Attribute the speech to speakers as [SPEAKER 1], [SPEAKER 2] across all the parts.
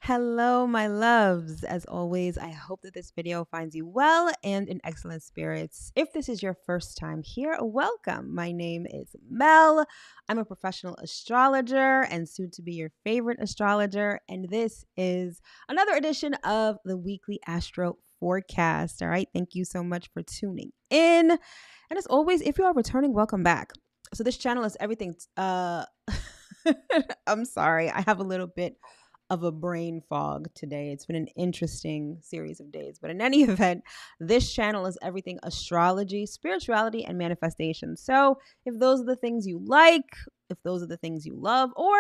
[SPEAKER 1] Hello, my loves. As always, I hope that this video finds you well and in excellent spirits. If this is your first time here, welcome. My name is Mel. I'm a professional astrologer and soon to be your favorite astrologer. And this is another edition of the weekly Astro forecast. All right. Thank you so much for tuning in. And as always, if you are returning, welcome back. So this channel is everything. I'm sorry. I have a little bit of a brain fog today. It's been an interesting series of days. But in any event, this channel is everything astrology, spirituality, and manifestation. So if those are the things you like, if those are the things you love, or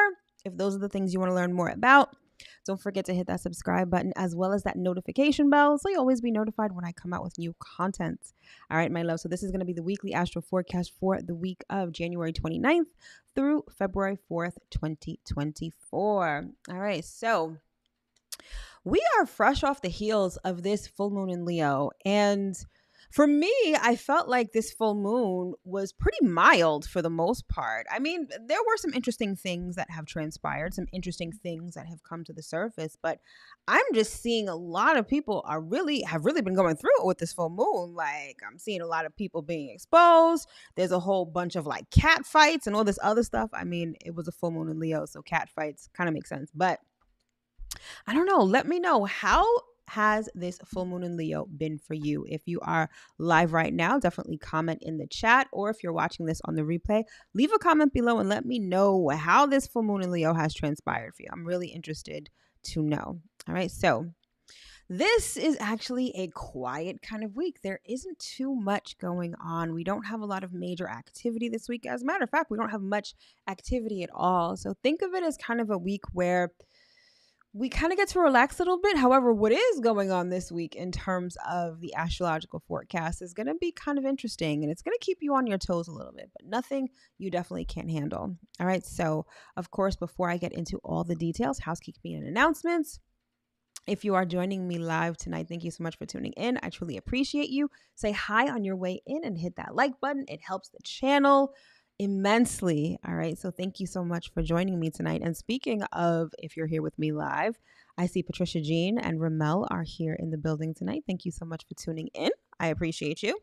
[SPEAKER 1] if those are the things you want to learn more about, don't forget to hit that subscribe button as well as that notification bell so you'll always be notified when I come out with new content. All right, my love. So this is going to be the weekly astro forecast for the week of January 29th through February 4th, 2024. All right, so we are fresh off the heels of this full moon in Leo. And for me, I felt like this full moon was pretty mild for the most part. I mean, there were some interesting things that have transpired, some interesting things that have come to the surface, but I'm just seeing a lot of people have really been going through it with this full moon. Like, I'm seeing a lot of people being exposed. There's a whole bunch of like cat fights and all this other stuff. I mean, it was a full moon in Leo, so cat fights kind of make sense, but I don't know. Let me know, how has this full moon in Leo been for you? If you are live right now, definitely comment in the chat, or if you're watching this on the replay, leave a comment below and let me know how this full moon in Leo has transpired for you. I'm really interested to know. All right, so this is actually a quiet kind of week. There isn't too much going on. We don't have a lot of major activity this week. As a matter of fact, we don't have much activity at all. So think of it as kind of a week where we kind of get to relax a little bit. However, what is going on this week in terms of the astrological forecast is going to be kind of interesting, and it's going to keep you on your toes a little bit, but nothing you definitely can't handle. All right. So, of course, before I get into all the details, housekeeping and announcements. If you are joining me live tonight, thank you so much for tuning in. I truly appreciate you. Say hi on your way in and hit that like button. It helps the channel immensely. All right. So thank you so much for joining me tonight. And speaking of, if you're here with me live, I see Patricia Jean and Ramel are here in the building tonight. Thank you so much for tuning in. I appreciate you.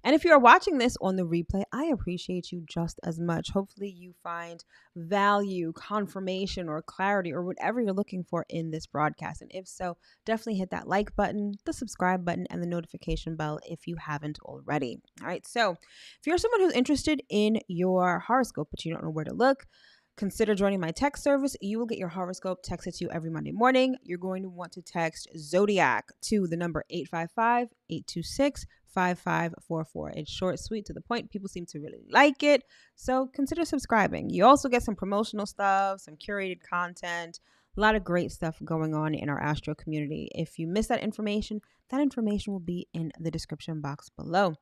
[SPEAKER 1] And if you are watching this on the replay, I appreciate you just as much. Hopefully you find value, confirmation, or clarity, or whatever you're looking for in this broadcast. And if so, definitely hit that like button, the subscribe button, and the notification bell if you haven't already. All right. So if you're someone who's interested in your horoscope, but you don't know where to look, consider joining my text service. You will get your horoscope texted to you every Monday morning. You're going to want to text ZODIAC to the number 855-826-5544. It's short, sweet, to the point. People seem to really like it. So consider subscribing. You also get some promotional stuff, some curated content, a lot of great stuff going on in our Astro community. If you miss that information will be in the description box below.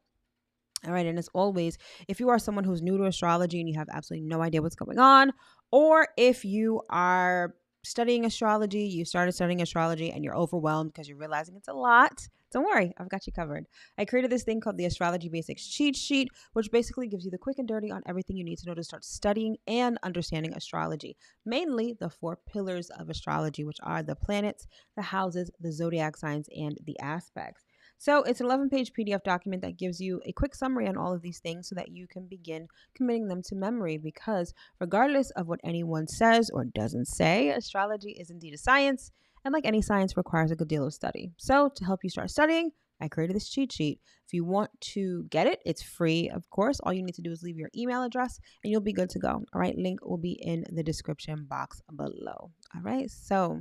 [SPEAKER 1] All right. And as always, if you are someone who's new to astrology and you have absolutely no idea what's going on, or if you are studying astrology, you started studying astrology and you're overwhelmed because you're realizing it's a lot, don't worry, I've got you covered. I created this thing called the Astrology Basics Cheat Sheet, which basically gives you the quick and dirty on everything you need to know to start studying and understanding astrology. Mainly the 4 pillars of astrology, which are the planets, the houses, the zodiac signs, and the aspects. So it's an 11-page PDF document that gives you a quick summary on all of these things so that you can begin committing them to memory, because regardless of what anyone says or doesn't say, astrology is indeed a science, and like any science, requires a good deal of study. So to help you start studying, I created this cheat sheet. If you want to get it, it's free, of course. All you need to do is leave your email address and you'll be good to go. All right, link will be in the description box below. All right, so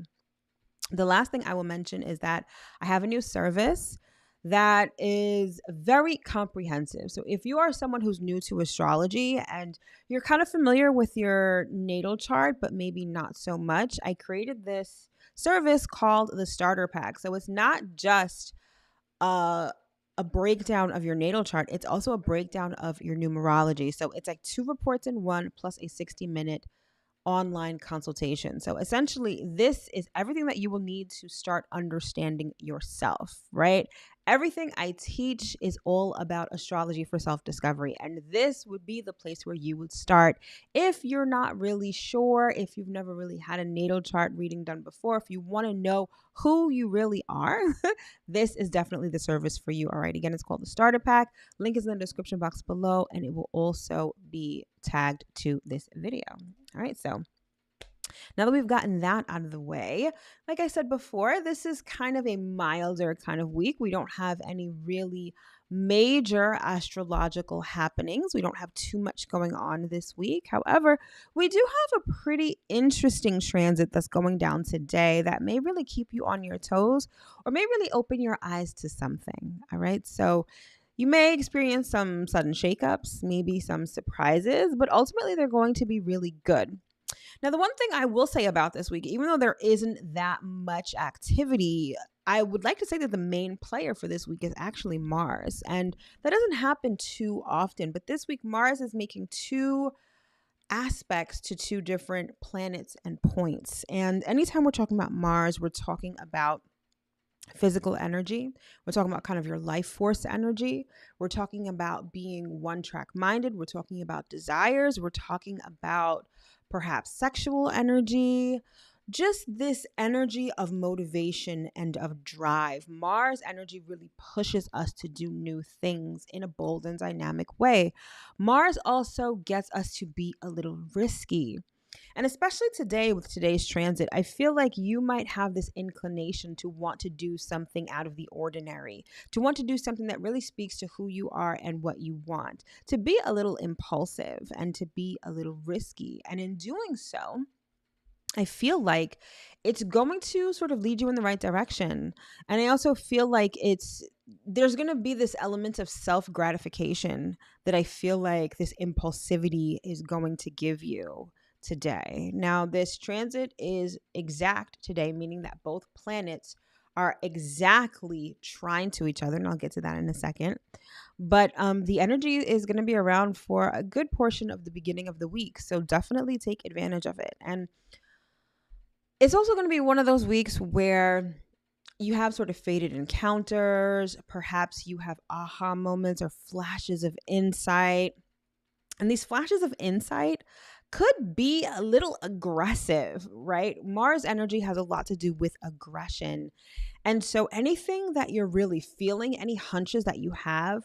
[SPEAKER 1] the last thing I will mention is that I have a new service that is very comprehensive. So if you are someone who's new to astrology and you're kind of familiar with your natal chart, but maybe not so much, I created this service called the Starter Pack. So it's not just a breakdown of your natal chart. It's also a breakdown of your numerology. So it's like 2 reports in one plus a 60-minute online consultation. So essentially, this is everything that you will need to start understanding yourself, right? Everything I teach is all about astrology for self-discovery. And this would be the place where you would start if you're not really sure, if you've never really had a natal chart reading done before, if you want to know who you really are, this is definitely the service for you. All right. Again, it's called the Starter Pack. Link is in the description box below, and it will also be tagged to this video. All right. So now that we've gotten that out of the way, like I said before, this is kind of a milder kind of week. We don't have any really major astrological happenings. We don't have too much going on this week. However, we do have a pretty interesting transit that's going down today that may really keep you on your toes or may really open your eyes to something. All right. So you may experience some sudden shakeups, maybe some surprises, but ultimately they're going to be really good. Now, the one thing I will say about this week, even though there isn't that much activity, I would like to say that the main player for this week is actually Mars. And that doesn't happen too often. But this week, Mars is making two aspects to two different planets and points. And anytime we're talking about Mars, we're talking about physical energy. We're talking about kind of your life force energy. We're talking about being one track minded. We're talking about desires. We're talking about perhaps sexual energy, just this energy of motivation and of drive. Mars energy really pushes us to do new things in a bold and dynamic way. Mars also gets us to be a little risky. And especially today with today's transit, I feel like you might have this inclination to want to do something out of the ordinary, to want to do something that really speaks to who you are and what you want, to be a little impulsive and to be a little risky. And in doing so, I feel like it's going to sort of lead you in the right direction. And I also feel like there's going to be this element of self-gratification that I feel like this impulsivity is going to give you today. Now, this transit is exact today, meaning that both planets are exactly trine to each other, and I'll get to that in a second. But the energy is going to be around for a good portion of the beginning of the week, so definitely take advantage of it. And it's also going to be one of those weeks where you have sort of faded encounters, perhaps you have aha moments or flashes of insight. And these flashes of insight could be a little aggressive, right? Mars energy has a lot to do with aggression. And so anything that you're really feeling, any hunches that you have,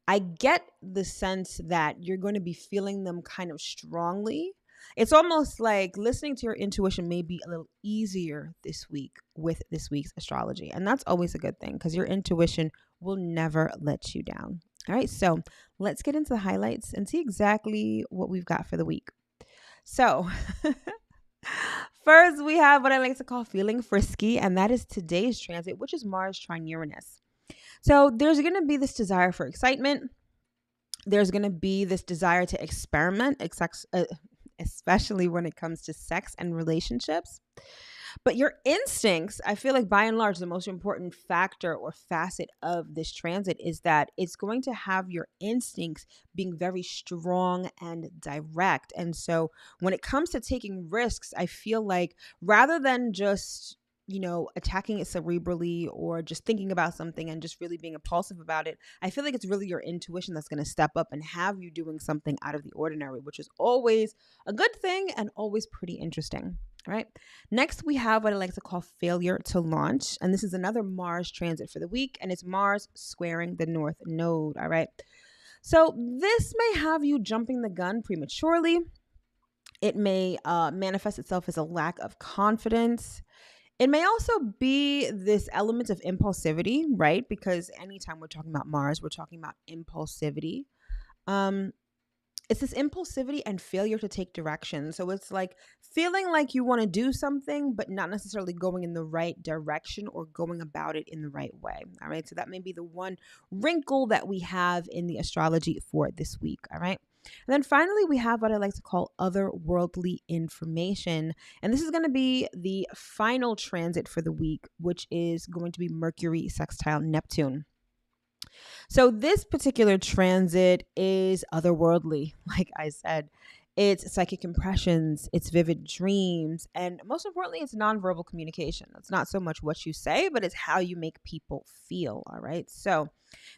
[SPEAKER 1] I get the sense that you're going to be feeling them kind of strongly. It's almost like listening to your intuition may be a little easier this week with this week's astrology. And that's always a good thing because your intuition will never let you down. All right, so let's get into the highlights and see exactly what we've got for the week. So first, we have what I like to call feeling frisky, and that is today's transit, which is Mars trine Uranus. So there's going to be this desire for excitement. There's going to be this desire to experiment, especially when it comes to sex and relationships. But your instincts, I feel like by and large, the most important factor or facet of this transit is that it's going to have your instincts being very strong and direct. And so when it comes to taking risks, I feel like rather than just attacking it cerebrally or just thinking about something and just really being impulsive about it, I feel like it's really your intuition that's going to step up and have you doing something out of the ordinary, which is always a good thing and always pretty interesting. All right. Next, we have what I like to call failure to launch. And this is another Mars transit for the week, and it's Mars squaring the North Node. All right. So this may have you jumping the gun prematurely. It may manifest itself as a lack of confidence. It may also be this element of impulsivity, right? Because anytime we're talking about Mars, we're talking about impulsivity. It's this impulsivity and failure to take direction. So it's like feeling like you want to do something, but not necessarily going in the right direction or going about it in the right way. All right. So that may be the one wrinkle that we have in the astrology for this week. All right. And then finally, we have what I like to call otherworldly information. And this is going to be the final transit for the week, which is going to be Mercury sextile Neptune. So this particular transit is otherworldly, like I said. It's psychic impressions, it's vivid dreams, and most importantly, it's nonverbal communication. It's not so much what you say, but it's how you make people feel. All right. So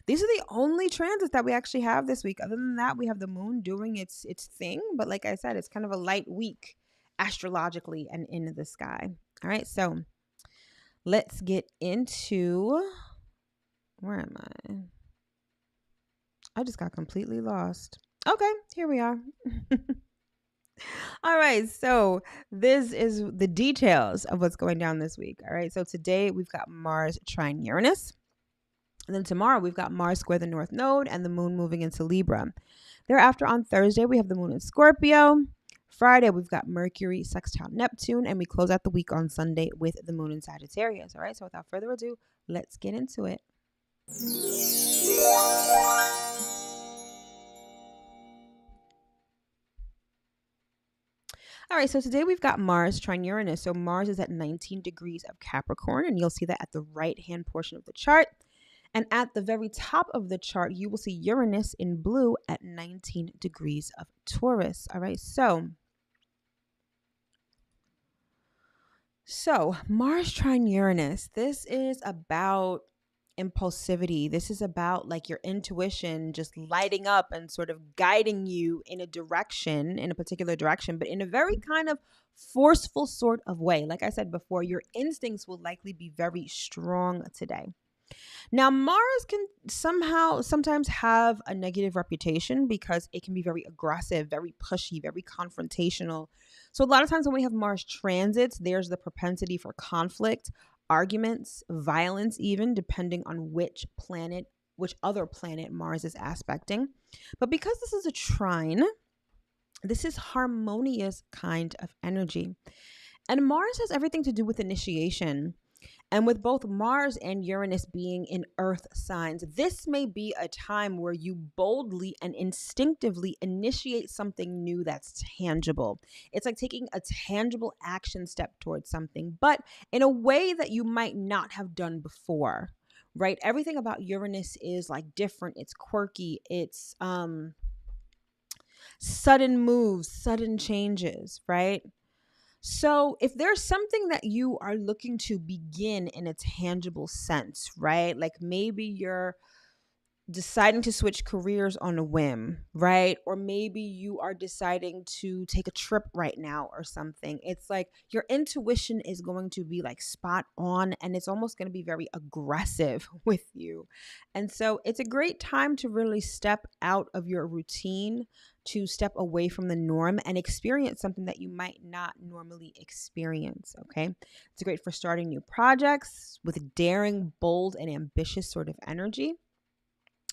[SPEAKER 1] these are the only transits that we actually have this week. Other than that, we have the moon doing its thing. But like I said, it's kind of a light week astrologically and in the sky. All right. So let's get into, where am I? I just got completely lost. Okay, here we are. All right, so this is the details of what's going down this week. All right, so today we've got Mars trine Uranus. And then tomorrow we've got Mars square the North Node and the moon moving into Libra. Thereafter on Thursday, we have the moon in Scorpio. Friday, we've got Mercury sextile Neptune. And we close out the week on Sunday with the moon in Sagittarius. All right, so without further ado, let's get into it. All right, so today we've got Mars trine Uranus. So Mars is at 19 degrees of Capricorn, and you'll see that at the right-hand portion of the chart. And at the very top of the chart, you will see Uranus in blue at 19 degrees of Taurus. All right, so Mars trine Uranus, this is about impulsivity. This is about like your intuition just lighting up and sort of guiding you in a direction, in a particular direction, but in a very kind of forceful sort of way. Like I said before, your instincts will likely be very strong today. Now, Mars can sometimes have a negative reputation because it can be very aggressive, very pushy, very confrontational. So a lot of times when we have Mars transits, there's the propensity for conflict, arguments, violence, even depending on which other planet Mars is aspecting. But because this is a trine, this is harmonious kind of energy. And Mars has everything to do with initiation. And with both Mars and Uranus being in earth signs, this may be a time where you boldly and instinctively initiate something new that's tangible. It's like taking a tangible action step towards something, but in a way that you might not have done before, right? Everything about Uranus is like different. It's quirky. It's sudden moves, sudden changes, right? So if there's something that you are looking to begin in a tangible sense, right? Like maybe you're deciding to switch careers on a whim, right? Or maybe you are deciding to take a trip right now or something. It's like your intuition is going to be like spot on, and it's almost going to be very aggressive with you. And so it's a great time to really step out of your routine, to step away from the norm and experience something that you might not normally experience, okay? It's great for starting new projects with daring, bold, and ambitious sort of energy.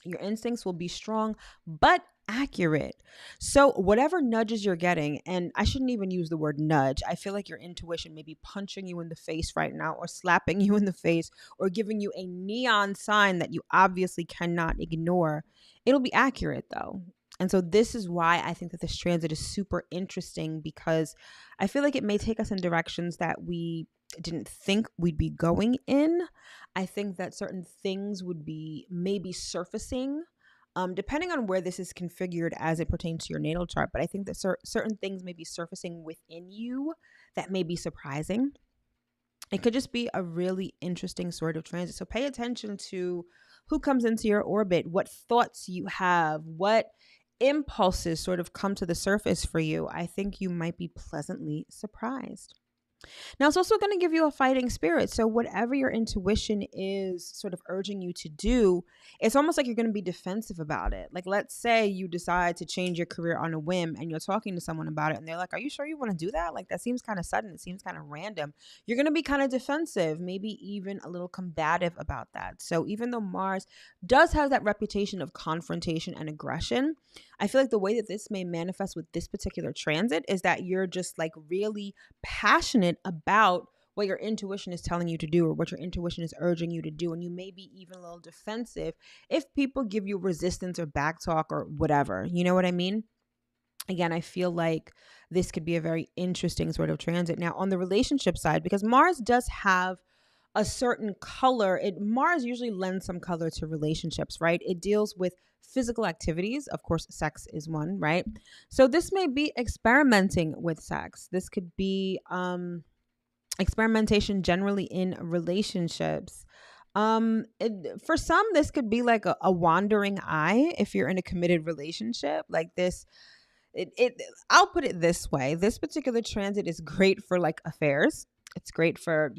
[SPEAKER 1] Your instincts will be strong, but accurate. So whatever nudges you're getting, and I shouldn't even use the word nudge. I feel like your intuition may be punching you in the face right now, or slapping you in the face, or giving you a neon sign that you obviously cannot ignore. It'll be accurate though. And so this is why I think that this transit is super interesting, because I feel like it may take us in directions that we didn't think we'd be going in. I think that certain things would be maybe surfacing, depending on where this is configured as it pertains to your natal chart. But I think that certain things may be surfacing within you that may be surprising. It could just be a really interesting sort of transit. So pay attention to who comes into your orbit, what thoughts you have, what impulses sort of come to the surface for you. I think you might be pleasantly surprised. Now, it's also going to give you a fighting spirit. So whatever your intuition is sort of urging you to do, it's almost like you're going to be defensive about it. Like, let's say you decide to change your career on a whim and you're talking to someone about it and they're like, are you sure you want to do that? Like, that seems kind of sudden. It seems kind of random. You're going to be kind of defensive, maybe even a little combative about that. So even though Mars does have that reputation of confrontation and aggression, I feel like the way that this may manifest with this particular transit is that you're just like really passionate about what your intuition is telling you to do, or what your intuition is urging you to do. And you may be even a little defensive if people give you resistance or backtalk or whatever. You know what I mean? Again, I feel like this could be a very interesting sort of transit. Now, on the relationship side, because Mars does have a certain color. Mars usually lends some color to relationships, right? It deals with physical activities. Of course, sex is one, right? So this may be experimenting with sex. This could be experimentation generally in relationships. For some, this could be like a wandering eye if you're in a committed relationship like this. I'll put it this way. This particular transit is great for like affairs. It's great for,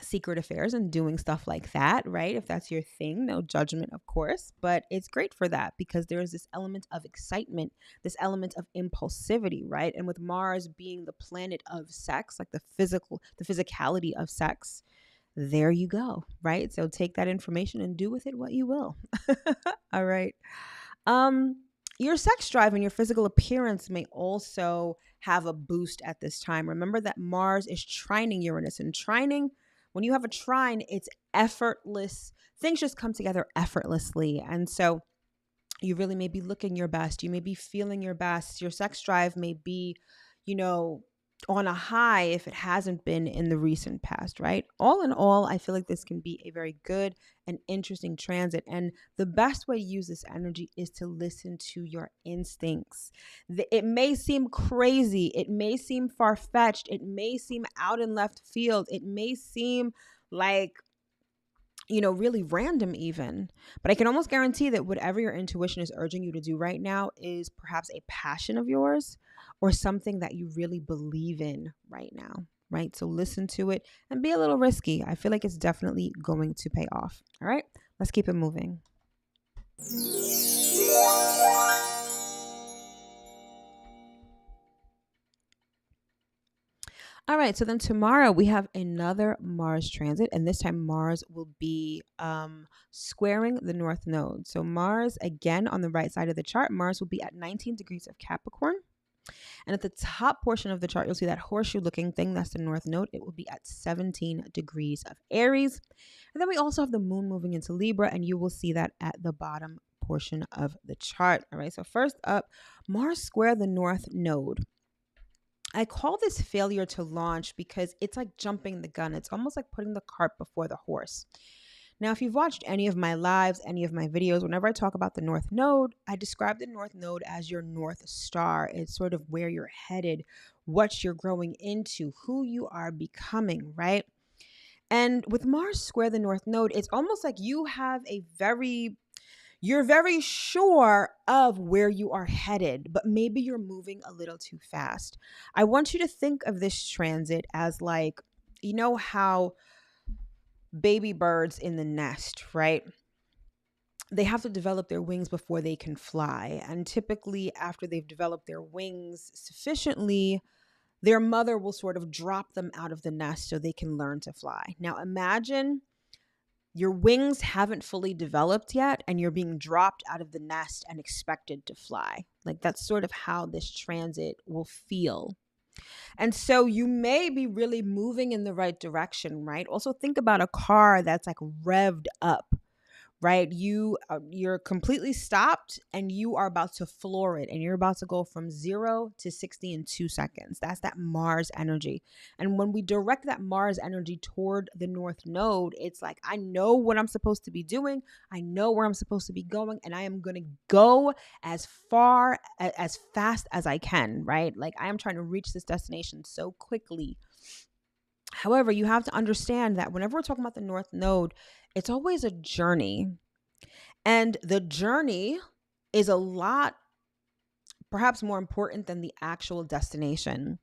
[SPEAKER 1] secret affairs and doing stuff like that, right? If that's your thing, no judgment, of course, but it's great for that because there is this element of excitement, this element of impulsivity, right? And with Mars being the planet of sex, like the physicality of sex, there you go, right? So take that information and do with it what you will. All right. Your sex drive and your physical appearance may also have a boost at this time. Remember that Mars is trining Uranus, and trining, when you have a trine, it's effortless. Things just come together effortlessly. And so you really may be looking your best. You may be feeling your best. Your sex drive may be, on a high if it hasn't been in the recent past, right? All in all, I feel like this can be a very good and interesting transit. And the best way to use this energy is to listen to your instincts. It may seem crazy. It may seem far-fetched. It may seem out in left field. It may seem like, really random even. But I can almost guarantee that whatever your intuition is urging you to do right now is perhaps a passion of yours or something that you really believe in right now, right? So listen to it and be a little risky. I feel like it's definitely going to pay off. All right, let's keep it moving. All right, so then tomorrow we have another Mars transit, and this time Mars will be squaring the North Node. So Mars, again, on the right side of the chart, Mars will be at 19 degrees of Capricorn. And at the top portion of the chart, you'll see that horseshoe-looking thing. That's the North Node. It will be at 17 degrees of Aries. And then we also have the moon moving into Libra, and you will see that at the bottom portion of the chart. All right, so first up, Mars square the North Node. I call this failure to launch because it's like jumping the gun. It's almost like putting the cart before the horse. Now, if you've watched any of my lives, any of my videos, whenever I talk about the North Node, I describe the North Node as your North Star. It's sort of where you're headed, what you're growing into, who you are becoming, right? And with Mars square the North Node, it's almost like you have you're very sure of where you are headed, but maybe you're moving a little too fast. I want you to think of this transit as like, how baby birds in the nest, right? They have to develop their wings before they can fly. And typically after they've developed their wings sufficiently, their mother will sort of drop them out of the nest so they can learn to fly. Now imagine your wings haven't fully developed yet and you're being dropped out of the nest and expected to fly. Like that's sort of how this transit will feel. And so you may be really moving in the right direction, right? Also think about a car that's like revved up, right? You're completely stopped and you are about to floor it and you're about to go from 0 to 60 in 2 seconds. That's that Mars energy. And when we direct that Mars energy toward the North Node, it's like, I know what I'm supposed to be doing. I know where I'm supposed to be going and I am going to go as fast as I can, right? Like I am trying to reach this destination so quickly. However, you have to understand that whenever we're talking about the North Node, it's always a journey. And the journey is a lot, perhaps more important than the actual destination.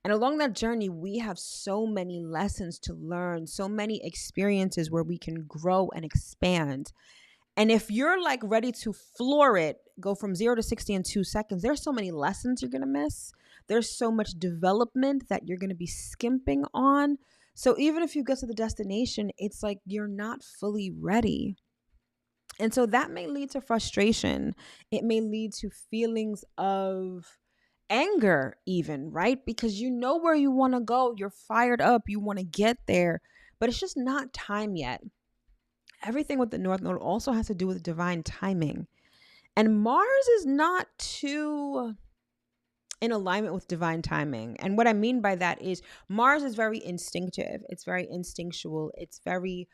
[SPEAKER 1] And along that journey, we have so many lessons to learn, so many experiences where we can grow and expand. And if you're like ready to floor it, go from 0 to 60 in 2 seconds, there's so many lessons you're going to miss. There's so much development that you're going to be skimping on. So even if you get to the destination, it's like you're not fully ready. And so that may lead to frustration. It may lead to feelings of anger even, right? Because you know where you want to go. You're fired up. You want to get there, but it's just not time yet. Everything with the North Node also has to do with divine timing. And Mars is not too in alignment with divine timing. And what I mean by that is Mars is very instinctive. It's very instinctual. It's very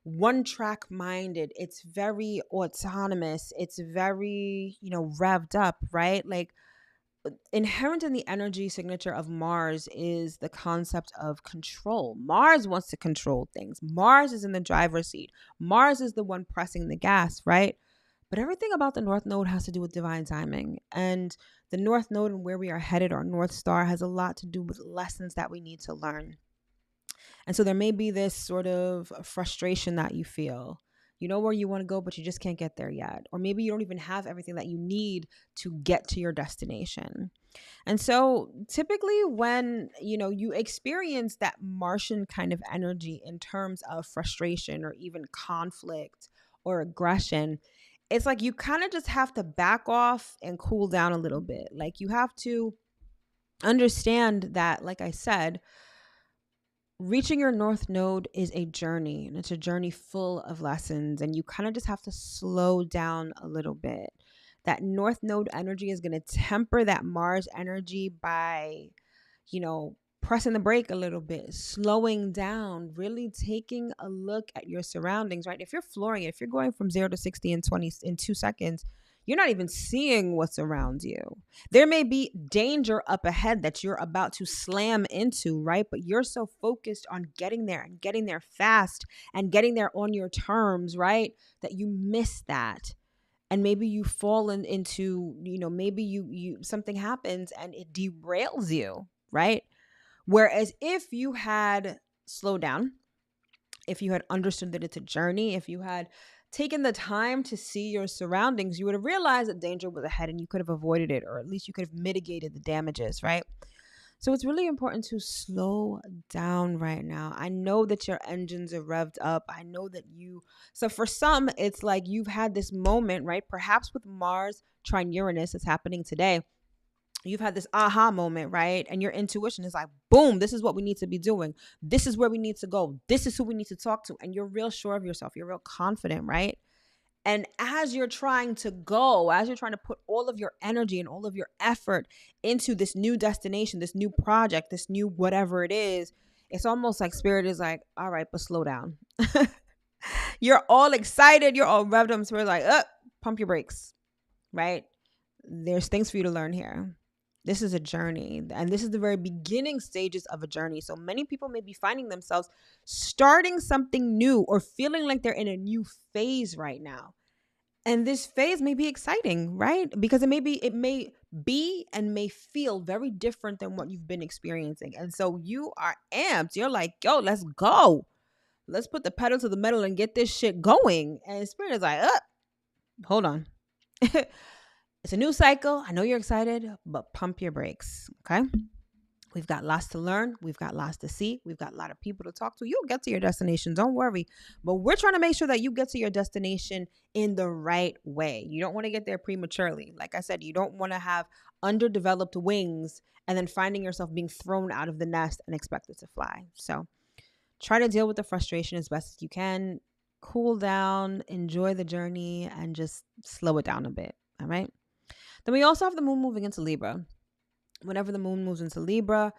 [SPEAKER 1] one track minded. It's very autonomous. It's very, revved up, right? Like inherent in the energy signature of Mars is the concept of control. Mars wants to control things. Mars is in the driver's seat. Mars is the one pressing the gas, right? But everything about the North Node has to do with divine timing. And the North Node and where we are headed, our North Star, has a lot to do with lessons that we need to learn. And so there may be this sort of frustration that you feel. You know where you want to go, but you just can't get there yet. Or maybe you don't even have everything that you need to get to your destination. And so typically when, you experience that Martian kind of energy in terms of frustration or even conflict or aggression, it's like you kind of just have to back off and cool down a little bit. Like you have to understand that, like I said, reaching your North Node is a journey, and it's a journey full of lessons, and you kind of just have to slow down a little bit. That North Node energy is going to temper that Mars energy by, pressing the brake a little bit, slowing down, really taking a look at your surroundings, right? If you're flooring it, if you're going from 0 to 60 in 2 seconds, you're not even seeing what's around you. There may be danger up ahead that you're about to slam into, right? But you're so focused on getting there and getting there fast and getting there on your terms, right? That you miss that. And maybe you fall into, maybe you something happens and it derails you, right? Whereas if you had slowed down, if you had understood that it's a journey, if you had taken the time to see your surroundings, you would have realized that danger was ahead and you could have avoided it, or at least you could have mitigated the damages, right? So it's really important to slow down right now. I know that your engines are revved up. I know that so for some, it's like you've had this moment, right? Perhaps with Mars trine Uranus is happening today. You've had this aha moment, right? And your intuition is like, boom, this is what we need to be doing. This is where we need to go. This is who we need to talk to. And you're real sure of yourself. You're real confident, right? And as you're trying to go, as you're trying to put all of your energy and all of your effort into this new destination, this new project, this new whatever it is, it's almost like spirit is like, all right, but slow down. You're all excited. You're all revved up. So we're like, pump your brakes, right? There's things for you to learn here. This is a journey, and this is the very beginning stages of a journey. So many people may be finding themselves starting something new or feeling like they're in a new phase right now. And this phase may be exciting, right? Because it may be and may feel very different than what you've been experiencing. And so you are amped. You're like, yo, let's go. Let's put the pedal to the metal and get this shit going. And spirit is like, hold on. It's a new cycle. I know you're excited, but pump your brakes, okay? We've got lots to learn. We've got lots to see. We've got a lot of people to talk to. You'll get to your destination. Don't worry. But we're trying to make sure that you get to your destination in the right way. You don't want to get there prematurely. Like I said, you don't want to have underdeveloped wings and then finding yourself being thrown out of the nest and expected to fly. So try to deal with the frustration as best as you can. Cool down, enjoy the journey, and just slow it down a bit, all right? Then we also have the moon moving into Libra. Whenever the moon moves into Libra,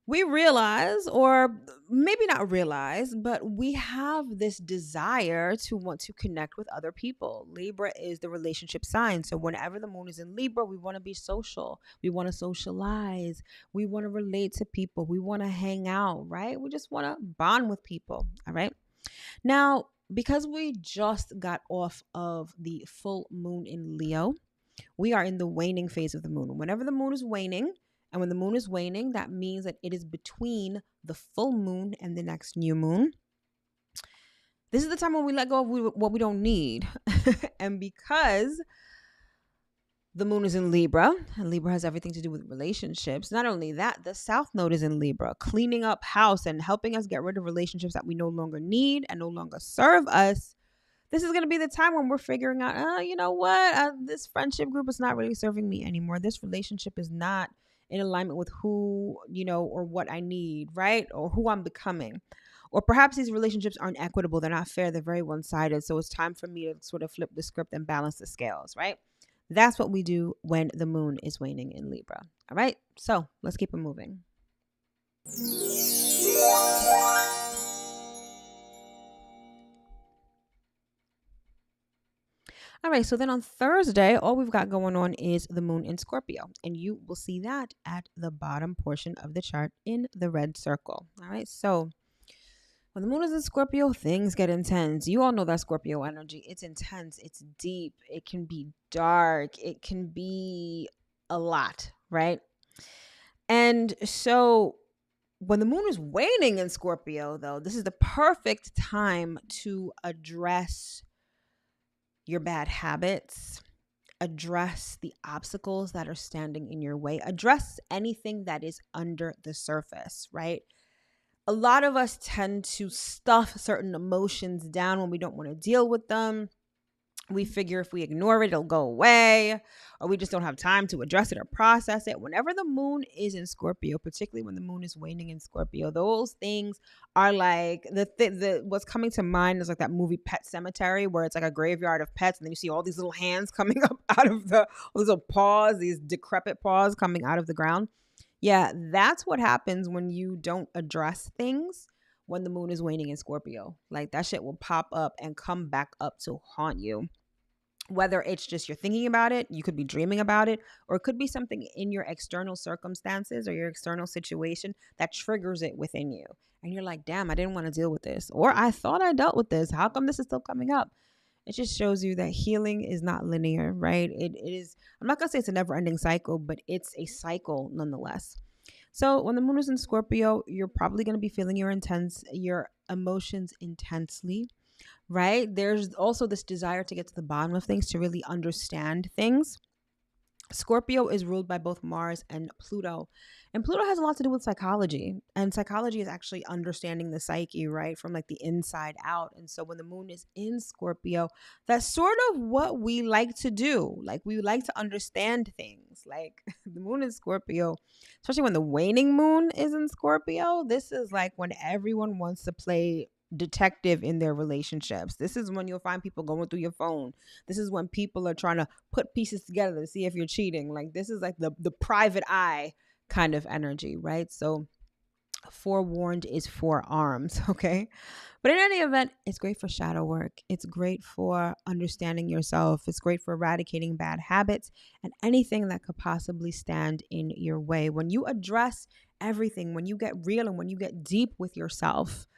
[SPEAKER 1] we realize, or maybe not realize, but we have this desire to want to connect with other people. Libra is the relationship sign. So whenever the moon is in Libra, we want to be social. We want to socialize. We want to relate to people. We want to hang out, right? We just want to bond with people, all right? Now, because we just got off of the full moon in Leo, we are in the waning phase of the moon. Whenever the moon is waning, and when the moon is waning, that means that it is between the full moon and the next new moon. This is the time when we let go of what we don't need. And because the moon is in Libra, and Libra has everything to do with relationships, not only that, the South Node is in Libra, cleaning up house and helping us get rid of relationships that we no longer need and no longer serve us. This is going to be the time when we're figuring out, you know what, this friendship group is not really serving me anymore. This relationship is not in alignment with who, or what I need, right? Or who I'm becoming. Or perhaps these relationships aren't equitable. They're not fair. They're very one-sided. So it's time for me to sort of flip the script and balance the scales, right? That's what we do when the moon is waning in Libra. All right, so let's keep it moving. All right, so then on Thursday, all we've got going on is the moon in Scorpio, and you will see that at the bottom portion of the chart in the red circle. All right, so when the moon is in Scorpio, things get intense. You all know that Scorpio energy. It's intense, it's deep, it can be dark, it can be a lot, right? And so when the moon is waning in Scorpio, though, this is the perfect time to address your bad habits, address the obstacles that are standing in your way, address anything that is under the surface, right? A lot of us tend to stuff certain emotions down when we don't want to deal with them. We figure if we ignore it, it'll go away, or we just don't have time to address it or process it. Whenever the moon is in Scorpio, particularly when the moon is waning in Scorpio, those things are like what's coming to mind is like that movie Pet Cemetery, where it's like a graveyard of pets, and then you see all these little hands coming up out of all these little paws, these decrepit paws coming out of the ground. Yeah, that's what happens when you don't address things when the moon is waning in Scorpio. Like that shit will pop up and come back up to haunt you. Whether it's just you're thinking about it, you could be dreaming about it, or it could be something in your external circumstances or your external situation that triggers it within you. And you're like, damn, I didn't want to deal with this. Or I thought I dealt with this. How come this is still coming up? It just shows you that healing is not linear, right? It is, I'm not going to say it's a never ending cycle, but it's a cycle nonetheless. So when the moon is in Scorpio, you're probably going to be feeling your emotions intensely, right? There's also this desire to get to the bottom of things, to really understand things. Scorpio is ruled by both Mars and Pluto. And Pluto has a lot to do with psychology. And psychology is actually understanding the psyche, right? From like the inside out. And so when the moon is in Scorpio, that's sort of what we like to do. Like we like to understand things. Like the moon in Scorpio, especially when the waning moon is in Scorpio, this is like when everyone wants to play detective in their relationships. This is when you'll find people going through your phone. This is when people are trying to put pieces together to see if you're cheating. Like this is like the private eye kind of energy, right? So forewarned is forearmed, okay? But in any event, it's great for shadow work. It's great for understanding yourself. It's great for eradicating bad habits and anything that could possibly stand in your way. When you address everything, when you get real and when you get deep with yourself,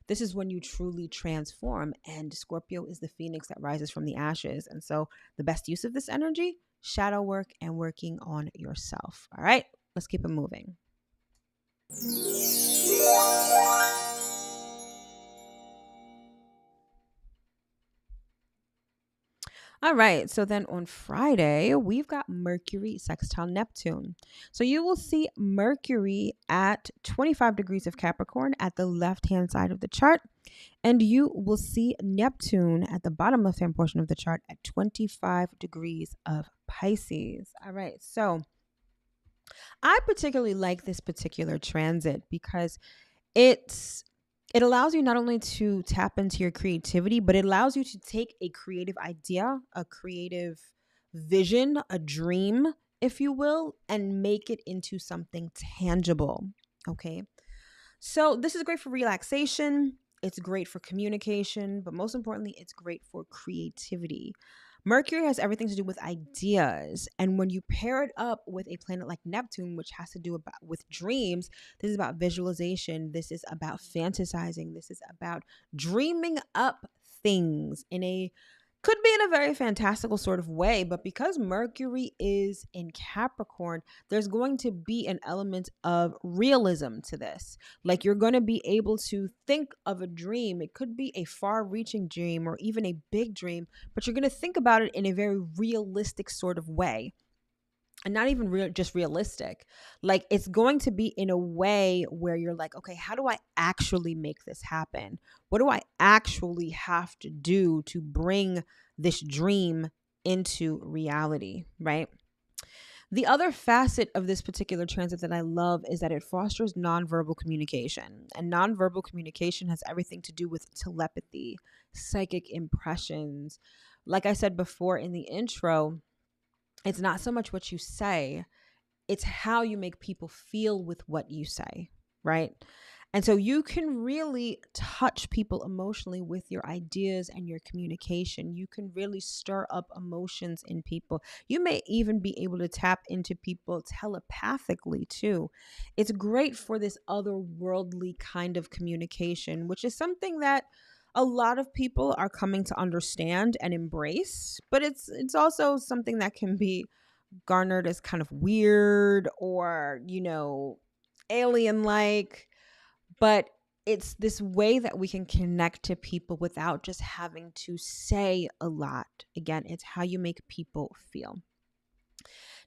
[SPEAKER 1] this is when you truly transform. And Scorpio is the phoenix that rises from the ashes. And so the best use of this energy, shadow work and working on yourself. All right, let's keep it moving. All right, so then on Friday, we've got Mercury sextile Neptune. So you will see Mercury at 25 degrees of Capricorn at the left-hand side of the chart, and you will see Neptune at the bottom left-hand portion of the chart at 25 degrees of Pisces. All right, so I particularly like this particular transit because it allows you not only to tap into your creativity, but it allows you to take a creative idea, a creative vision, a dream, if you will, and make it into something tangible. Okay. So this is great for relaxation. It's great for communication, but most importantly, it's great for creativity. Mercury has everything to do with ideas. And when you pair it up with a planet like Neptune, which has to do with dreams, this is about visualization. This is about fantasizing. This is about dreaming up things could be in a very fantastical sort of way, but because Mercury is in Capricorn, there's going to be an element of realism to this. Like you're going to be able to think of a dream. It could be a far-reaching dream or even a big dream, but you're going to think about it in a very realistic sort of way. And not even just realistic. Like it's going to be in a way where you're like, okay, how do I actually make this happen? What do I actually have to do to bring this dream into reality, right? The other facet of this particular transit that I love is that it fosters nonverbal communication. And nonverbal communication has everything to do with telepathy, psychic impressions. Like I said before in the intro, It's not so much what you say, it's how you make people feel with what you say, right? And so you can really touch people emotionally with your ideas and your communication. You can really stir up emotions in people. You may even be able to tap into people telepathically too. It's great for this otherworldly kind of communication, which is something that a lot of people are coming to understand and embrace, but it's also something that can be garnered as kind of weird or, alien like. But it's this way that we can connect to people without just having to say a lot. Again, it's how you make people feel.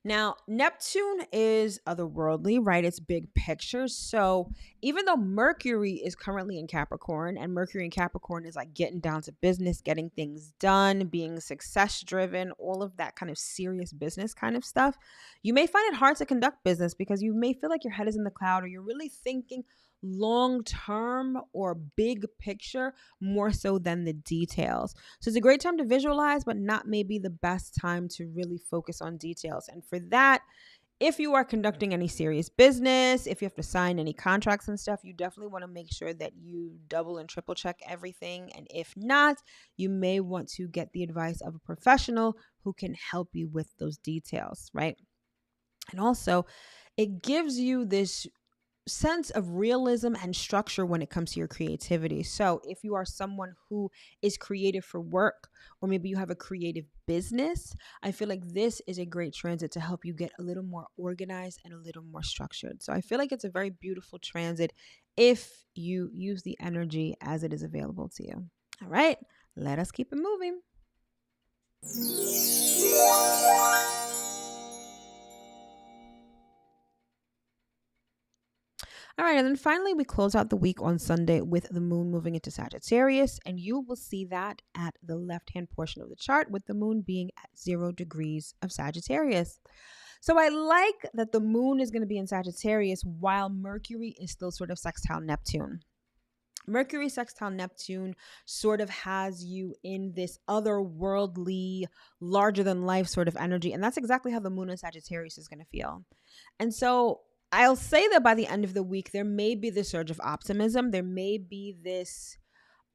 [SPEAKER 1] Now, Neptune is otherworldly, right? It's big picture. So even though Mercury is currently in Capricorn, and Mercury in Capricorn is like getting down to business, getting things done, being success driven, all of that kind of serious business kind of stuff, you may find it hard to conduct business because you may feel like your head is in the cloud, or you're really thinking long term or big picture more so than the details. So it's a great time to visualize, but not maybe the best time to really focus on details. And for that, if you are conducting any serious business, if you have to sign any contracts and stuff, you definitely want to make sure that you double and triple check everything. And if not, you may want to get the advice of a professional who can help you with those details, right? And also, it gives you this sense of realism and structure when it comes to your creativity. So if you are someone who is creative for work, or maybe you have a creative business, I feel like this is a great transit to help you get a little more organized and a little more structured. So I feel like it's a very beautiful transit if you use the energy as it is available to you. All right, let us keep it moving. All right, and then finally, we close out the week on Sunday with the moon moving into Sagittarius, and you will see that at the left-hand portion of the chart with the moon being at 0 degrees of Sagittarius. So I like that the moon is going to be in Sagittarius while Mercury is still sort of sextile Neptune. Mercury sextile Neptune sort of has you in this otherworldly, larger than life sort of energy, and that's exactly how the moon in Sagittarius is going to feel. And so I'll say that by the end of the week, there may be this surge of optimism. There may be this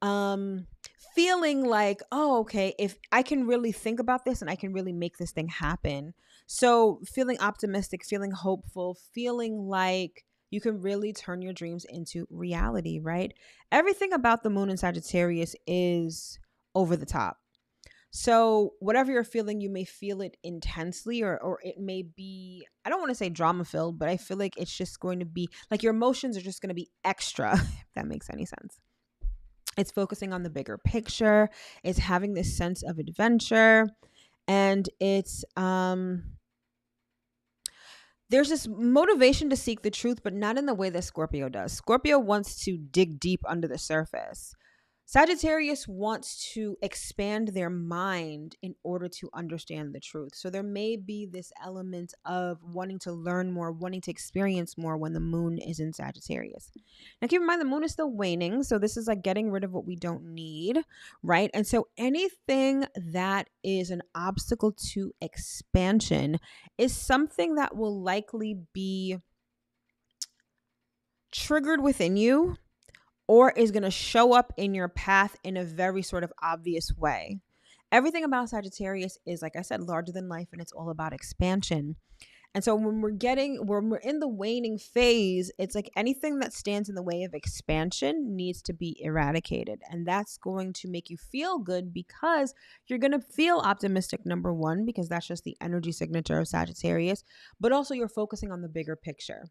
[SPEAKER 1] feeling like, oh, okay, if I can really think about this and I can really make this thing happen. So feeling optimistic, feeling hopeful, feeling like you can really turn your dreams into reality, right? Everything about the moon in Sagittarius is over the top. So whatever you're feeling, you may feel it intensely, or it may be, I don't want to say drama filled, but I feel like it's just going to be like your emotions are just going to be extra, if that makes any sense. It's focusing on the bigger picture. It's having this sense of adventure, and it's there's this motivation to seek the truth, but not in the way that Scorpio does. Scorpio wants to dig deep under the surface. Sagittarius wants to expand their mind in order to understand the truth. So there may be this element of wanting to learn more, wanting to experience more when the moon is in Sagittarius. Now keep in mind the moon is still waning. So this is like getting rid of what we don't need, right? And so anything that is an obstacle to expansion is something that will likely be triggered within you, or is going to show up in your path in a very sort of obvious way. Everything about Sagittarius is, like I said, larger than life, and it's all about expansion. And so when we're in the waning phase, it's like anything that stands in the way of expansion needs to be eradicated. And that's going to make you feel good because you're going to feel optimistic, number one, because that's just the energy signature of Sagittarius, but also you're focusing on the bigger picture.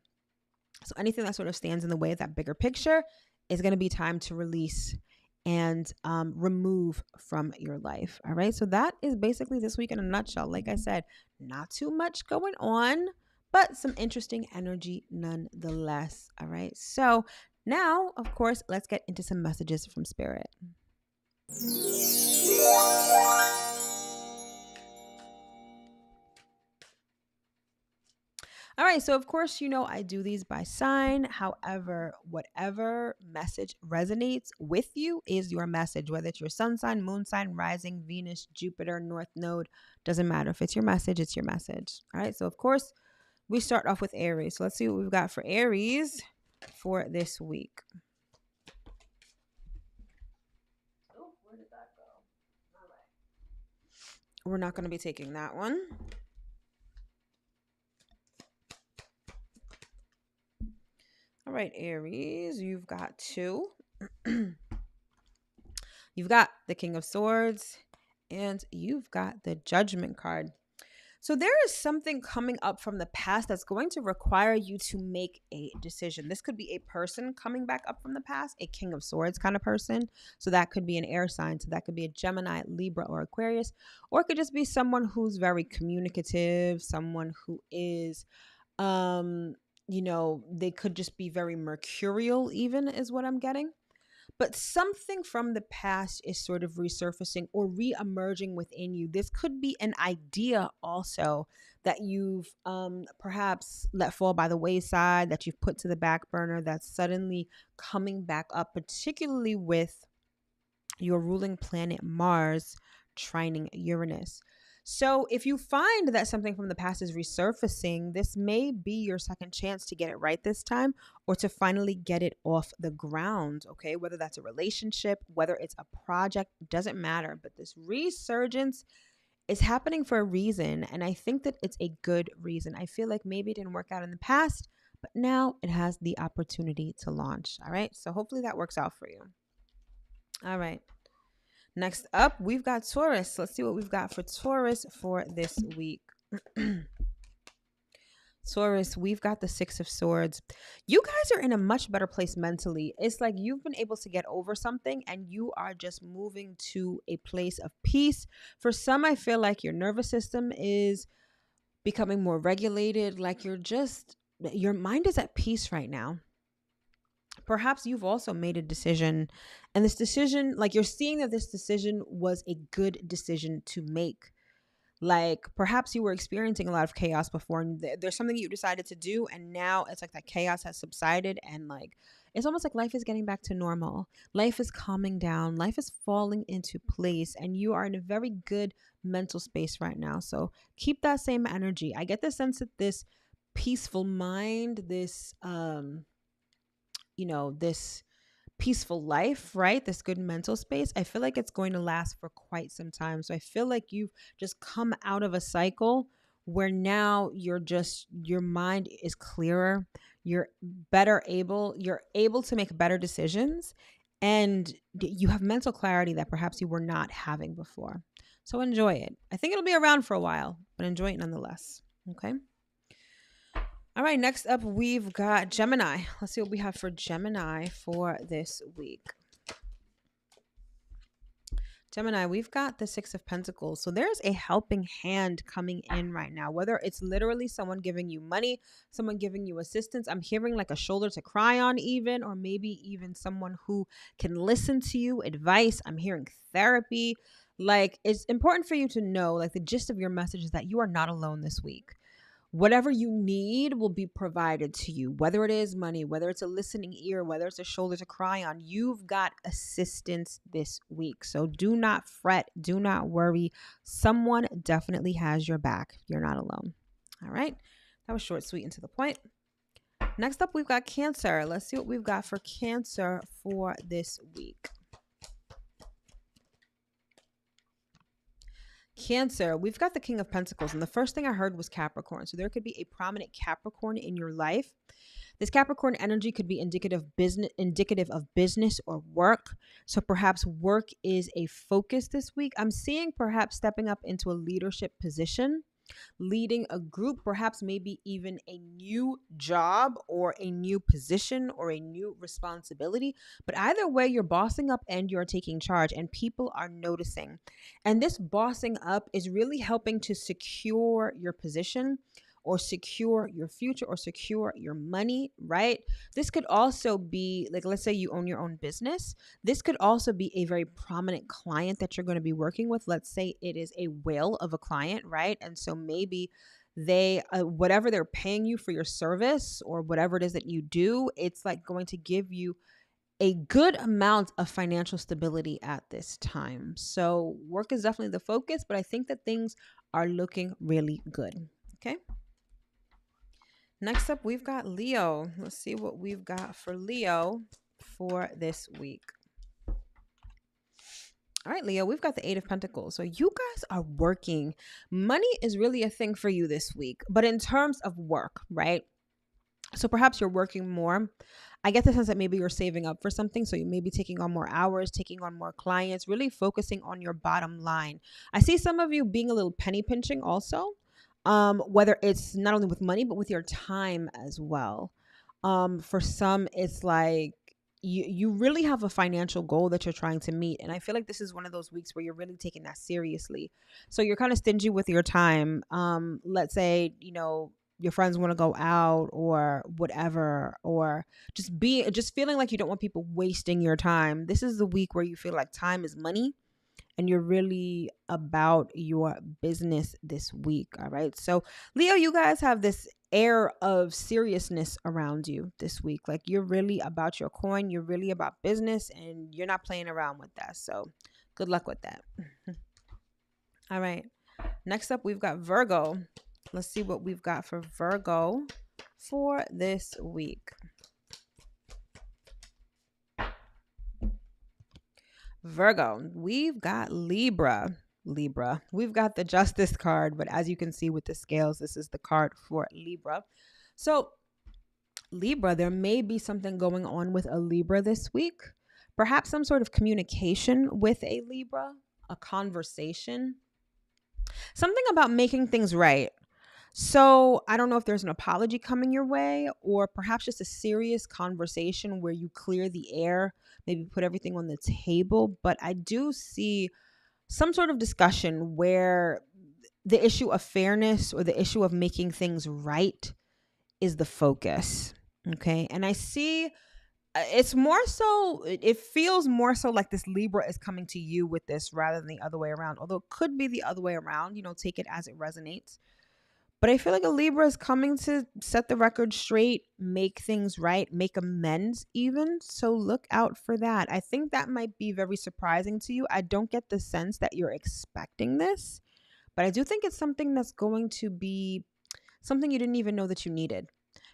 [SPEAKER 1] So anything that sort of stands in the way of that bigger picture is going to be time to release and remove from your life. All right. So that is basically this week in a nutshell. Like I said, not too much going on, but some interesting energy nonetheless. All right. So now, of course, let's get into some messages from Spirit. All All right, so of course, you know, I do these by sign. However, whatever message resonates with you is your message, whether it's your sun sign, moon sign, rising, Venus, Jupiter, North Node, doesn't matter. If it's your message, it's your message. All right, so of course, we start off with Aries. So let's see what we've got for Aries for this week. Oh, where did that go? All right. We're not going to be taking that one. All right, Aries, you've got 2. You've got the King of Swords, and you've got the Judgment card. So there is something coming up from the past that's going to require you to make a decision. This could be a person coming back up from the past, a King of Swords kind of person. So that could be an air sign. So that could be a Gemini, Libra, or Aquarius. Or it could just be someone who's very communicative, someone who is, you know, they could just be very mercurial even is what I'm getting. But something from the past is sort of resurfacing or re-emerging within you. This could be an idea also that you've perhaps let fall by the wayside, that you've put to the back burner, that's suddenly coming back up, particularly with your ruling planet Mars trining Uranus. So if you find that something from the past is resurfacing, this may be your second chance to get it right this time, or to finally get it off the ground, okay? Whether that's a relationship, whether it's a project, doesn't matter. But this resurgence is happening for a reason, and I think that it's a good reason. I feel like maybe it didn't work out in the past, but now it has the opportunity to launch, all right? So hopefully that works out for you. All right. Next up, we've got Taurus. Let's see what we've got for Taurus for this week. Taurus, we've got the 6 of Swords. You guys are in a much better place mentally. It's like you've been able to get over something and you are just moving to a place of peace. For some, I feel like your nervous system is becoming more regulated. Like your mind is at peace right now. Perhaps you've also made a decision, and this decision, like you're seeing that this decision was a good decision to make. Like perhaps you were experiencing a lot of chaos before, and there's something you decided to do, and now it's like that chaos has subsided, and like it's almost like life is getting back to normal. Life is calming down, life is falling into place, and you are in a very good mental space right now. So keep that same energy. I get the sense that this peaceful mind, this this peaceful life, right? This good mental space, I feel like it's going to last for quite some time. So I feel like you've just come out of a cycle where now your mind is clearer. You're able to make better decisions, and you have mental clarity that perhaps you were not having before. So enjoy it. I think it'll be around for a while, but enjoy it nonetheless. Okay. All right, next up, we've got Gemini. Let's see what we have for Gemini for this week. Gemini, we've got the 6 of Pentacles. So there's a helping hand coming in right now, whether it's literally someone giving you money, someone giving you assistance. I'm hearing like a shoulder to cry on even, or maybe even someone who can listen to you, advice. I'm hearing therapy. Like it's important for you to know, like the gist of your message is that you are not alone this week. Whatever you need will be provided to you, whether it is money, whether it's a listening ear, whether it's a shoulder to cry on. You've got assistance this week. So do not fret. Do not worry. Someone definitely has your back. You're not alone. All right. That was short, sweet, and to the point. Next up, we've got Cancer. Let's see what we've got for Cancer for this week. Cancer, we've got the King of Pentacles, and the first thing I heard was Capricorn. So there could be a prominent Capricorn in your life. This Capricorn energy could be indicative of business or work. So perhaps work is a focus this week. I'm seeing perhaps stepping up into a leadership position, leading a group, perhaps maybe even a new job or a new position or a new responsibility. But either way, you're bossing up and you're taking charge, and people are noticing. And this bossing up is really helping to secure your position or secure your future or secure your money, right? This could also be like, let's say you own your own business. This could also be a very prominent client that you're going to be working with. Let's say it is a whale of a client, right? And so maybe they whatever they're paying you for your service or whatever it is that you do, it's like going to give you a good amount of financial stability at this time. So work is definitely the focus, but I think that things are looking really good. Okay. Next up, we've got Leo. Let's see what we've got for Leo for this week. All right, Leo, we've got the Eight of Pentacles. So you guys are working. Money is really a thing for you this week, but in terms of work, right? So perhaps you're working more. I get the sense that maybe you're saving up for something. So you may be taking on more hours, taking on more clients, really focusing on your bottom line. I see some of you being a little penny pinching also, whether it's not only with money, but with your time as well. For some, it's like you really have a financial goal that you're trying to meet. And I feel like this is one of those weeks where you're really taking that seriously. So you're kind of stingy with your time. Let's say, your friends want to go out or whatever, or just feeling like you don't want people wasting your time. This is the week where you feel like time is money and you're really about your business this week. All right. So Leo, you guys have this air of seriousness around you this week. Like you're really about your coin. You're really about business and you're not playing around with that. So good luck with that. All right. Next up, we've got Virgo. Let's see what we've got for Virgo for this week. Virgo, we've got Libra. We've got the Justice card, but as you can see with the scales, this is the card for Libra. So Libra, there may be something going on with a Libra this week. Perhaps some sort of communication with a Libra, a conversation, something about making things right. So I don't know if there's an apology coming your way or perhaps just a serious conversation where you clear the air, maybe put everything on the table. But I do see some sort of discussion where the issue of fairness or the issue of making things right is the focus. Okay. And I see it's more so, it feels more so like this Libra is coming to you with this rather than the other way around. Although it could be the other way around, take it as it resonates. But I feel like a Libra is coming to set the record straight, make things right, make amends even. So look out for that. I think that might be very surprising to you. I don't get the sense that you're expecting this, but I do think it's something that's going to be something you didn't even know that you needed.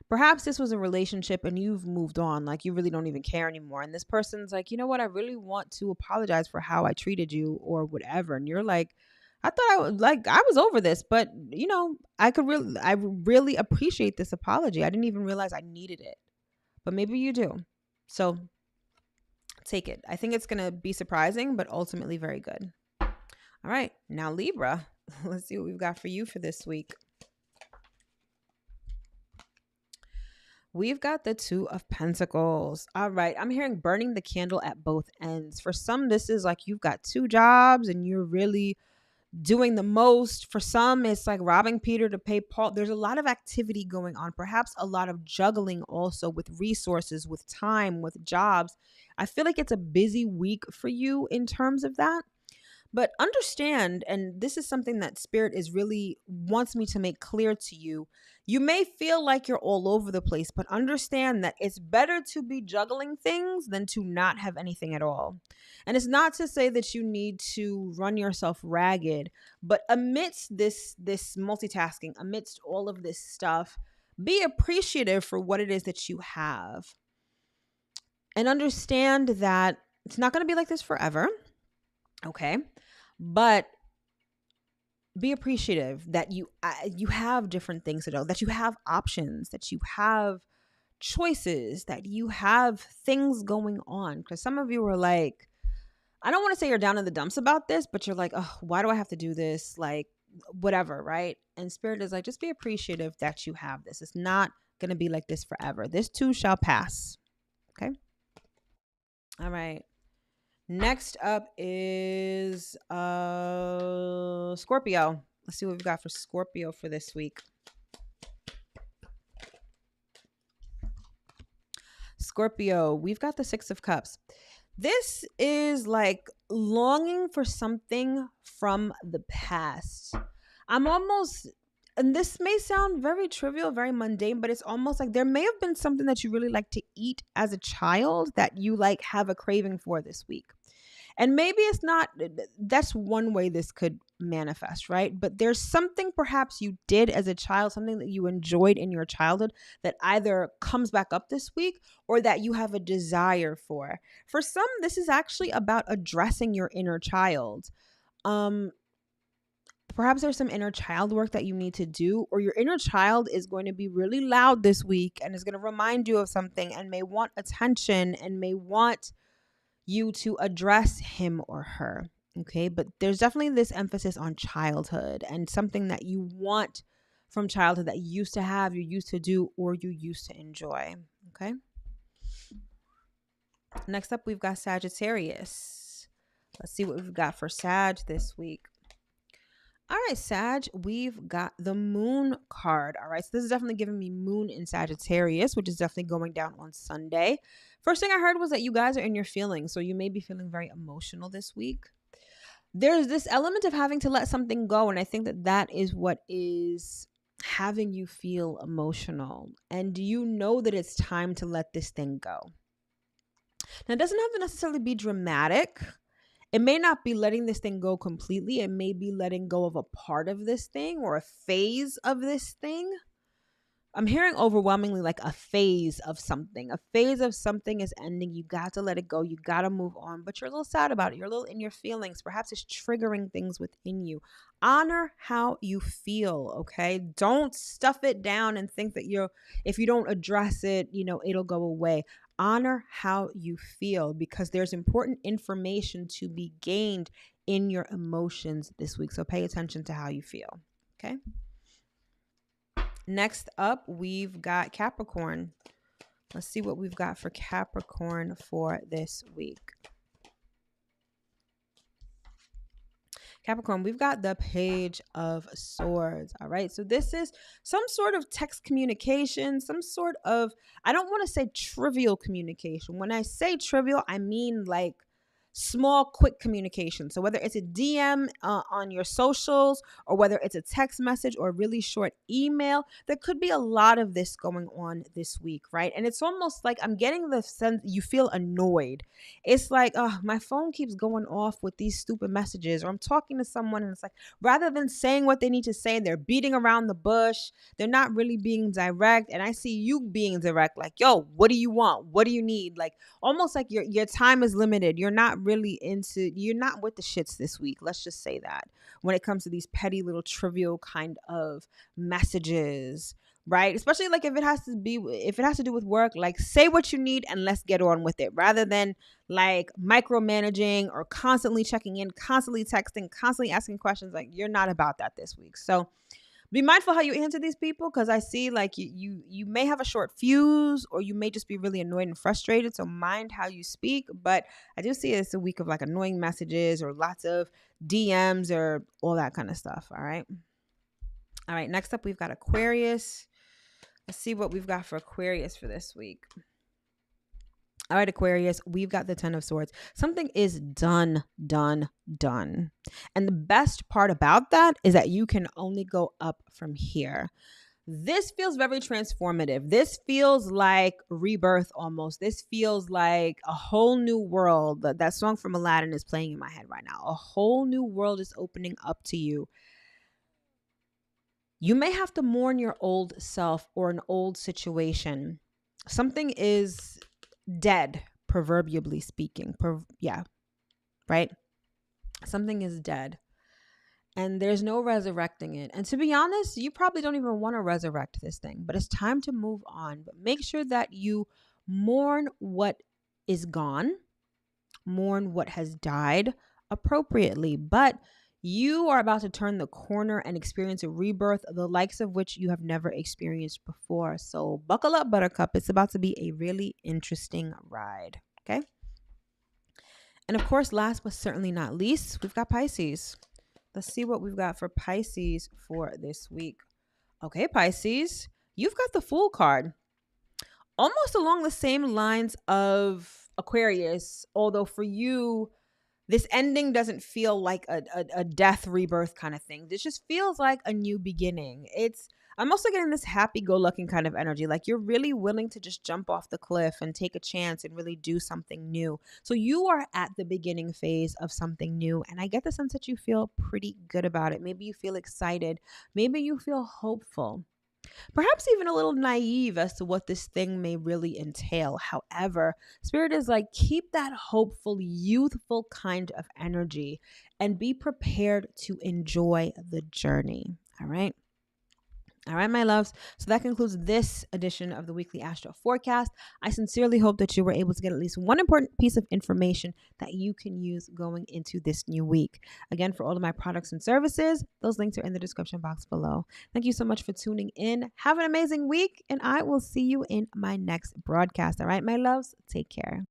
[SPEAKER 1] Perhaps this was a relationship and you've moved on, like you really don't even care anymore. And this person's like, you know what? I really want to apologize for how I treated you or whatever. And you're like, I thought I was over this, but I really appreciate this apology. I didn't even realize I needed it, but maybe you do. So take it. I think it's going to be surprising, but ultimately very good. All right. Now Libra, let's see what we've got for you for this week. We've got the Two of Pentacles. All right. I'm hearing burning the candle at both ends. For some, this is like you've got two jobs and you're really doing the most. For some, it's like robbing Peter to pay Paul. There's a lot of activity going on, perhaps a lot of juggling also with resources, with time, with jobs. I feel like it's a busy week for you in terms of that. But understand, and this is something that Spirit is really wants me to make clear to you. You may feel like you're all over the place, but understand that it's better to be juggling things than to not have anything at all. And it's not to say that you need to run yourself ragged, but amidst this multitasking, amidst all of this stuff, be appreciative for what it is that you have. And understand that it's not going to be like this forever. Okay. But be appreciative that you have different things to do, that you have options, that you have choices, that you have things going on. Because some of you are like, I don't want to say you're down in the dumps about this, but you're like, oh, why do I have to do this? Like, whatever, right? And Spirit is like, just be appreciative that you have this. It's not going to be like this forever. This too shall pass. Okay. All right. Next up is Scorpio. Let's see what we've got for Scorpio for this week. Scorpio, we've got the Six of Cups. This is like longing for something from the past. I'm almost And this may sound very trivial, very mundane, but it's almost like there may have been something that you really like to eat as a child that you like have a craving for this week. And maybe it's not, that's one way this could manifest, right? But there's something perhaps you did as a child, something that you enjoyed in your childhood that either comes back up this week or that you have a desire for. For some, this is actually about addressing your inner child. Perhaps there's some inner child work that you need to do, or your inner child is going to be really loud this week and is going to remind you of something and may want attention and may want you to address him or her. Okay. But there's definitely this emphasis on childhood and something that you want from childhood that you used to have, you used to do, or you used to enjoy. Okay. Next up, we've got Sagittarius. Let's see what we've got for Sag this week. All right, Sag, we've got the Moon card. All right, so this is definitely giving me Moon in Sagittarius, which is definitely going down on Sunday. First thing I heard was that you guys are in your feelings, so you may be feeling very emotional this week. There's this element of having to let something go, and I think that that is what is having you feel emotional. And do you know that it's time to let this thing go? Now, it doesn't have to necessarily be dramatic. It may not be letting this thing go completely. It may be letting go of a part of this thing or a phase of this thing. I'm hearing overwhelmingly like a phase of something. A phase of something is ending. You got to let it go. You got to move on. But you're a little sad about it. You're a little in your feelings. Perhaps it's triggering things within you. Honor how you feel, okay? Don't stuff it down and think that if you don't address it, it'll go away. Honor how you feel, because there's important information to be gained in your emotions this week. So pay attention to how you feel, okay? Next up, we've got Capricorn. Let's see what we've got for Capricorn for this week. Capricorn, we've got the Page of Swords. All right. So this is some sort of text communication, some sort of, I don't want to say trivial communication. When I say trivial, I mean like small, quick communication. So whether it's a DM on your socials, or whether it's a text message or a really short email, there could be a lot of this going on this week, right? And it's almost like I'm getting the sense you feel annoyed. It's like, oh, my phone keeps going off with these stupid messages, or I'm talking to someone and it's like, rather than saying what they need to say, they're beating around the bush. They're not really being direct. And I see you being direct, like, yo, what do you want? What do you need? Like almost like your time is limited. You're not with the shits this week. Let's just say that when it comes to these petty little trivial kind of messages, right? Especially like if it has to do with work, like say what you need and let's get on with it, rather than like micromanaging or constantly checking in, constantly texting, constantly asking questions. Like you're not about that this week. So be mindful how you answer these people, because I see like you may have a short fuse, or you may just be really annoyed and frustrated. So mind how you speak. But I do see it's a week of like annoying messages or lots of DMs or all that kind of stuff. All right. All right. Next up, we've got Aquarius. Let's see what we've got for Aquarius for this week. All right, Aquarius, we've got the 10 of Swords. Something is done. And the best part about that is that you can only go up from here. This feels very transformative. This feels like rebirth almost. This feels like a whole new world. That song from Aladdin is playing in my head right now. A whole new world is opening up to you. You may have to mourn your old self or an old situation. Something is dead, proverbially speaking. Right? Something is dead. And there's no resurrecting it. And to be honest, you probably don't even want to resurrect this thing, but it's time to move on. But make sure that you mourn what is gone, mourn what has died appropriately. But you are about to turn the corner and experience a rebirth, the likes of which you have never experienced before. So buckle up, Buttercup. It's about to be a really interesting ride. Okay. And of course, last but certainly not least, we've got Pisces. Let's see what we've got for Pisces for this week. Okay, Pisces, you've got the Fool card. Almost along the same lines of Aquarius, although for you, This ending doesn't feel like a death rebirth kind of thing. This just feels like a new beginning. I'm also getting this happy-go-lucky kind of energy. Like you're really willing to just jump off the cliff and take a chance and really do something new. So you are at the beginning phase of something new. And I get the sense that you feel pretty good about it. Maybe you feel excited. Maybe you feel hopeful. Perhaps even a little naive as to what this thing may really entail. However, Spirit is like, keep that hopeful, youthful kind of energy and be prepared to enjoy the journey. All right. All right, my loves. So that concludes this edition of the weekly Astro forecast. I sincerely hope that you were able to get at least one important piece of information that you can use going into this new week. Again, for all of my products and services, those links are in the description box below. Thank you so much for tuning in. Have an amazing week, and I will see you in my next broadcast. All right, my loves, take care.